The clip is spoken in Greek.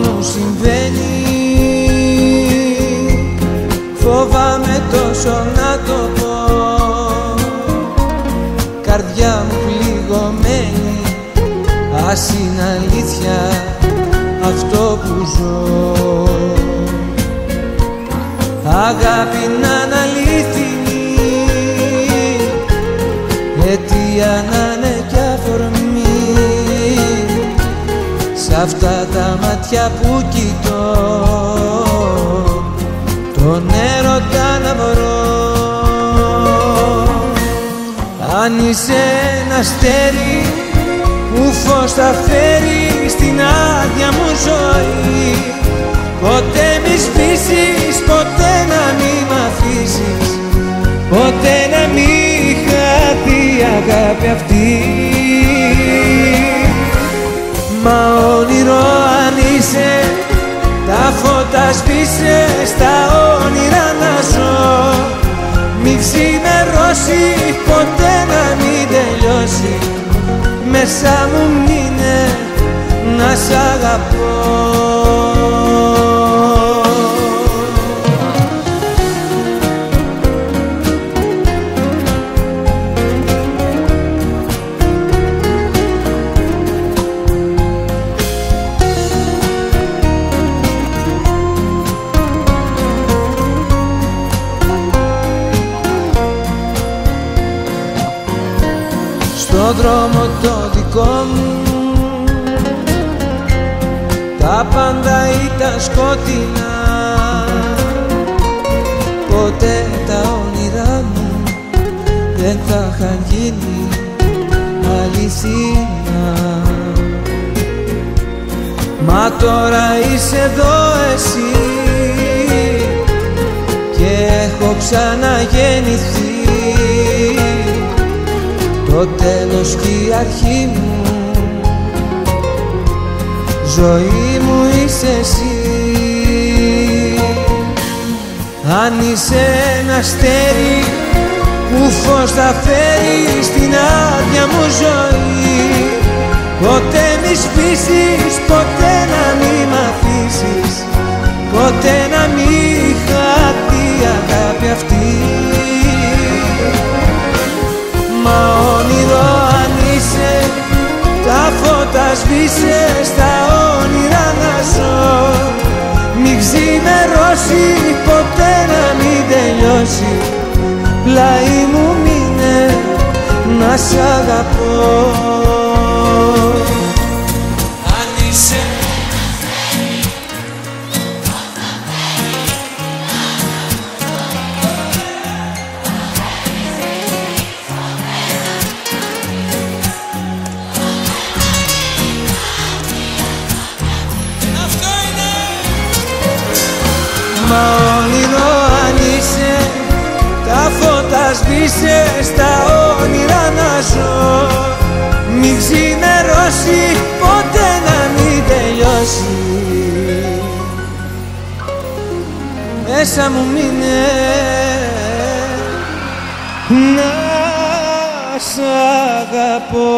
μου συμβαίνει, φοβάμαι τόσο να το πω. Καρδιά μου πληγωμένη, ας είναι αλήθεια αυτό που ζω. Αγάπη να είναι αλήθινη, αιτία να είναι κι αφορμή, σ' αυτά τα μάτια που κοιτώ τον έρωτα να βρω. Αν είσαι ένα αστέρι που φως θα φέρει στην άδεια μου ζωή, ποτέ μη σβήσεις, ποτέ να μη μ' αφήσεις, ποτέ να μη χαθεί η αγάπη αυτή. Μα όνειρο αν είσαι, τα φώτα σβήσε, στα όνειρα να ζω. Μη ξημερώσει, ποτέ να μην τελειώσει, μέσα μου μείνε να σ' αγαπώ. Στον δρόμο το δικό μου τα πάντα ήταν σκοτεινά, ποτέ τα όνειρά μου δεν θα είχαν γίνει αληθινά. Μα τώρα είσαι εδώ εσύ και έχω ξαναγεννηθεί, το τέλος και η αρχή μου, ζωή μου είσαι εσύ. Αν είσαι ένα αστέρι που φως θα φέρει στην άδεια μου ζωή, ποτέ μη σβήσεις, ποτέ να μη μ' αφήσεις, ποτέ να μη χαθεί η αγάπη αυτή. Μα όνειρο αν είσαι, τα φώτα σβήσε, στα όνειρα να ζω. Μη ξημερώσει, ποτέ να μην τελειώσει, πλάι μου μείνε να σ' αγαπώ. Αν είσαι μα όνειρο αν είσαι, τα φώτα σβήσε, στα όνειρα να ζω. Μη ξημερώσει, ποτέ να μην τελειώσει, μέσα μου μείνε να σ' αγαπώ.